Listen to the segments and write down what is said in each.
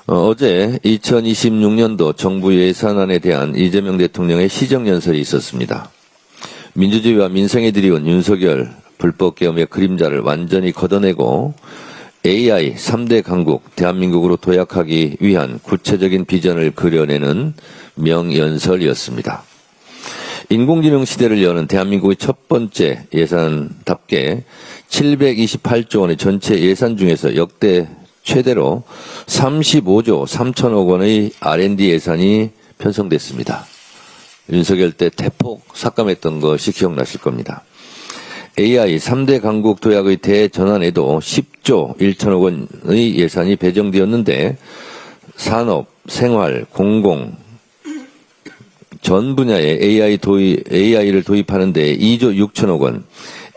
어제 2026년도 정부 예산안에 대한 이재명 대통령의 시정연설이 있었습니다. 민주주의와 민생에 들이온 윤석열 불법계엄의 그림자를 완전히 걷어내고 AI 3대 강국 대한민국으로 도약하기 위한 구체적인 비전을 그려내는 명연설이었습니다. 인공지능 시대를 여는 대한민국의 첫 번째 예산답게 728조 원의 전체 예산 중에서 역대 최대로 35조 3천억 원의 R&D 예산이 편성됐습니다. 윤석열 때 대폭 삭감했던 것이 기억나실 겁니다. AI 3대 강국 도약의 대전환에도 10조 1천억 원의 예산이 배정되었는데 산업, 생활, 공공 전 분야에 AI를 도입하는 데 2조 6천억 원,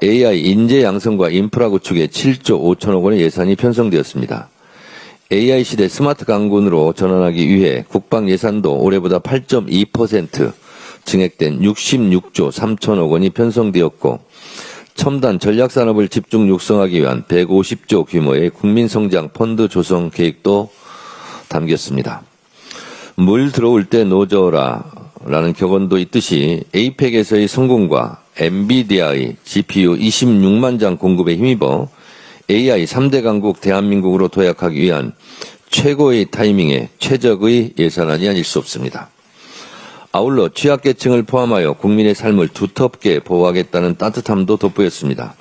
AI 인재 양성과 인프라 구축에 7조 5천억 원의 예산이 편성되었습니다. AI 시대 스마트 강군으로 전환하기 위해 국방 예산도 올해보다 8.2% 증액된 66조 3천억 원이 편성되었고 첨단 전략산업을 집중 육성하기 위한 150조 규모의 국민성장 펀드 조성 계획도 담겼습니다. 물 들어올 때 노져라 라는 격언도 있듯이 에이펙에서의 성공과 엔비디아의 GPU 26만 장 공급에 힘입어 AI 3대 강국 대한민국으로 도약하기 위한 최고의 타이밍에 최적의 예산안이 아닐 수 없습니다. 아울러 취약계층을 포함하여 국민의 삶을 두텁게 보호하겠다는 따뜻함도 돋보였습니다.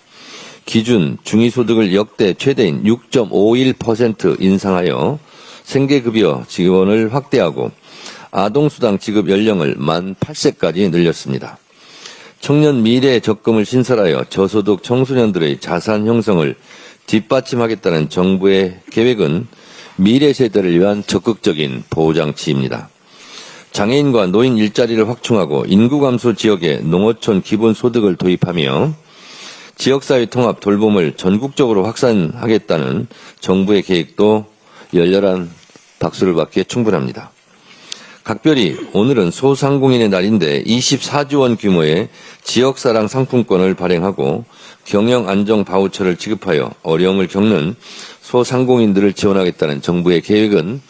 기준 중위소득을 역대 최대인 6.51% 인상하여 생계급여 지원을 확대하고 아동수당 지급 연령을 만 8세까지 늘렸습니다. 청년 미래 적금을 신설하여 저소득 청소년들의 자산 형성을 뒷받침하겠다는 정부의 계획은 미래 세대를 위한 적극적인 보호장치입니다. 장애인과 노인 일자리를 확충하고 인구 감소 지역에 농어촌 기본소득을 도입하며 지역사회 통합 돌봄을 전국적으로 확산하겠다는 정부의 계획도 열렬한 박수를 받기에 충분합니다. 각별히 오늘은 소상공인의 날인데 24조 원 규모의 지역사랑 상품권을 발행하고 경영안정 바우처를 지급하여 어려움을 겪는 소상공인들을 지원하겠다는 정부의 계획은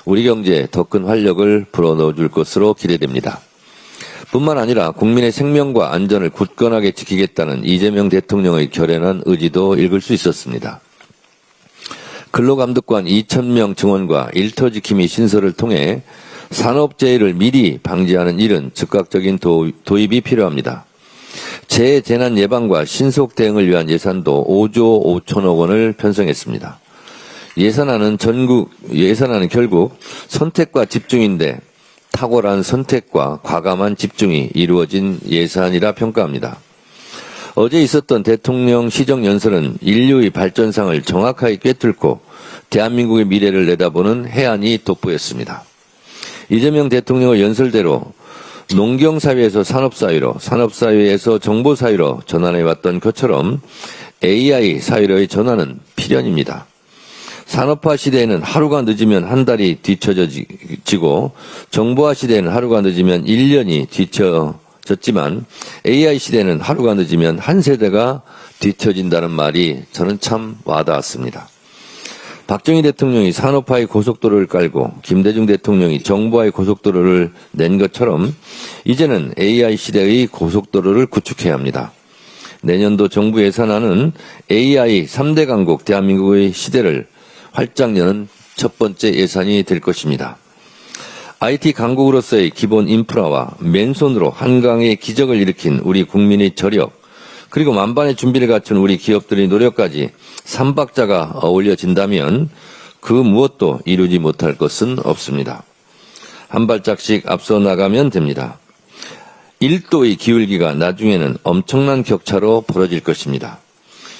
우리 경제에 더 큰 활력을 불어넣어줄 것으로 기대됩니다. 뿐만 아니라 국민의 생명과 안전을 굳건하게 지키겠다는 이재명 대통령의 결연한 의지도 읽을 수 있었습니다. 근로감독관 2,000명 증원과 일터지킴이 신설을 통해 산업재해를 미리 방지하는 일은 즉각적인 도입이 필요합니다. 재해재난 예방과 신속 대응을 위한 예산도 5조 5천억 원을 편성했습니다. 예산안은 결국 선택과 집중인데 탁월한 선택과 과감한 집중이 이루어진 예산이라 평가합니다. 어제 있었던 대통령 시정연설은 인류의 발전상을 정확하게 꿰뚫고 대한민국의 미래를 내다보는 해안이 돋보였습니다. 이재명 대통령의 연설대로 농경사회에서 산업사회로, 산업사회에서 정보사회로 전환해왔던 것처럼 AI 사회로의 전환은 필연입니다. 산업화 시대에는 하루가 늦으면 한 달이 뒤처지고 정보화 시대에는 하루가 늦으면 1년이 뒤처졌지만 AI 시대에는 하루가 늦으면 한 세대가 뒤처진다는 말이 저는 참 와닿았습니다. 박정희 대통령이 산업화의 고속도로를 깔고 김대중 대통령이 정보화의 고속도로를 낸 것처럼 이제는 AI 시대의 고속도로를 구축해야 합니다. 내년도 정부 예산안은 AI 3대 강국 대한민국의 시대를 활짝 여는 첫 번째 예산이 될 것입니다. IT 강국으로서의 기본 인프라와 맨손으로 한강의 기적을 일으킨 우리 국민의 저력, 그리고 만반의 준비를 갖춘 우리 기업들의 노력까지 3박자가 어울려진다면 그 무엇도 이루지 못할 것은 없습니다. 한 발짝씩 앞서 나가면 됩니다. 1도의 기울기가 나중에는 엄청난 격차로 벌어질 것입니다.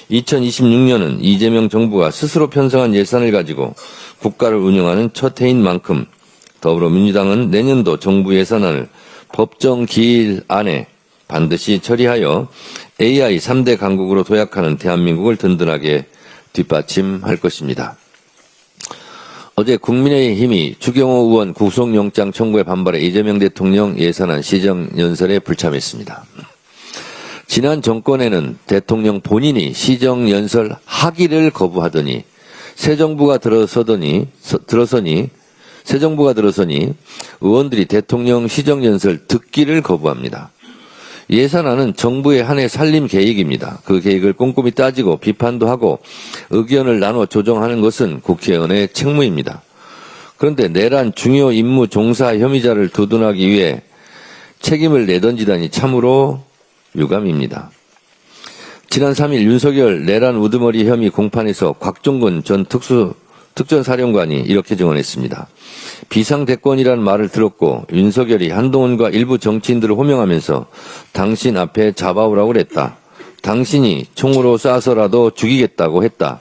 2026년은 이재명 정부가 스스로 편성한 예산을 가지고 국가를 운영하는 첫 해인 만큼 더불어민주당은 내년도 정부 예산안을 법정 기일 안에 반드시 처리하여 AI 3대 강국으로 도약하는 대한민국을 든든하게 뒷받침할 것입니다. 어제 국민의힘이 추경호 의원 구속영장 청구에 반발해 이재명 대통령 예산안 시정연설에 불참했습니다. 지난 정권에는 대통령 본인이 시정연설 하기를 거부하더니 새 정부가 들어서니 새 정부가 들어서니 의원들이 대통령 시정연설 듣기를 거부합니다. 예산안은 정부의 한 해 살림 계획입니다. 그 계획을 꼼꼼히 따지고 비판도 하고 의견을 나눠 조정하는 것은 국회의원의 책무입니다. 그런데 내란 중요 임무 종사 혐의자를 두둔하기 위해 책임을 내던지다니 참으로 유감입니다. 지난 3일 윤석열 내란 우두머리 혐의 공판에서 곽종근 전 특전사령관이 이렇게 증언했습니다. 비상대권이란 말을 들었고 윤석열이 한동훈과 일부 정치인들을 호명하면서 당신 앞에 잡아오라고 그랬다. 당신이 총으로 쏴서라도 죽이겠다고 했다.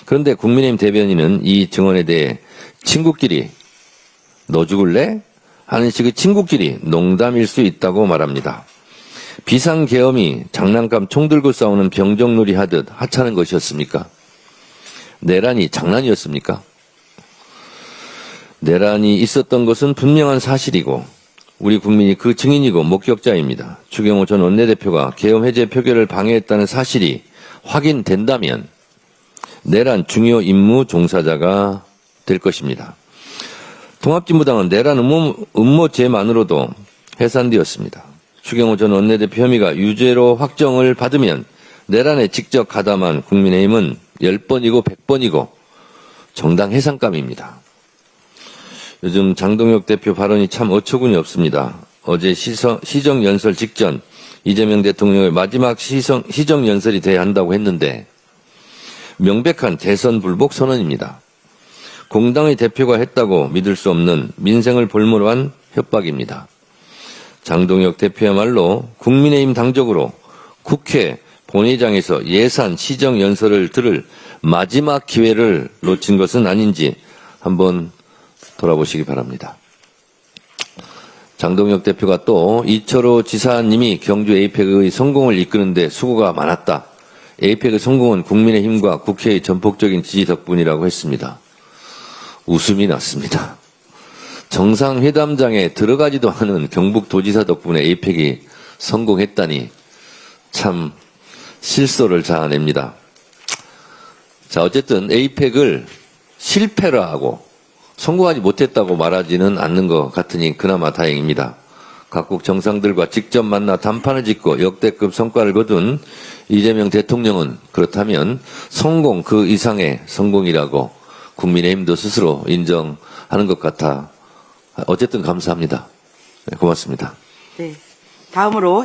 그런데 국민의힘 대변인은 이 증언에 대해 친구끼리 너 죽을래? 하는 식의 친구끼리 농담일 수 있다고 말합니다. 비상계엄이 장난감 총 들고 싸우는 병정놀이 하듯 하찮은 것이었습니까? 내란이 장난이었습니까? 내란이 있었던 것은 분명한 사실이고 우리 국민이 그 증인이고 목격자입니다. 추경호 전 원내대표가 계엄 해제 표결을 방해했다는 사실이 확인된다면 내란 중요 임무 종사자가 될 것입니다. 통합진보당은 내란 음모죄만으로도 해산되었습니다. 추경호 전 원내대표 혐의가 유죄로 확정을 받으면 내란에 직접 가담한 국민의힘은 10번이고 100번이고 정당 해산감입니다. 요즘 장동혁 대표 발언이 참 어처구니 없습니다. 어제 시정연설 직전 이재명 대통령의 마지막 시정연설이 돼야 한다고 했는데 명백한 대선 불복 선언입니다. 공당의 대표가 했다고 믿을 수 없는 민생을 볼모로 한 협박입니다. 장동혁 대표야말로 국민의힘 당적으로 국회 본회의장에서 예산 시정연설을 들을 마지막 기회를 놓친 것은 아닌지 한번 돌아보시기 바랍니다. 장동혁 대표가 또 이철호 지사님이 경주 에이펙의 성공을 이끄는데 수고가 많았다. 에이펙의 성공은 국민의힘과 국회의 전폭적인 지지 덕분이라고 했습니다. 웃음이 났습니다. 정상회담장에 들어가지도 않은 경북도지사 덕분에 에이펙이 성공했다니 참 실소를 자아냅니다. 자, 어쨌든 에이펙을 실패라 하고 성공하지 못했다고 말하지는 않는 것 같으니 그나마 다행입니다. 각국 정상들과 직접 만나 담판을 짓고 역대급 성과를 거둔 이재명 대통령은 그렇다면 성공 그 이상의 성공이라고 국민의힘도 스스로 인정하는 것 같아 어쨌든 감사합니다. 네, 고맙습니다. 네, 다음으로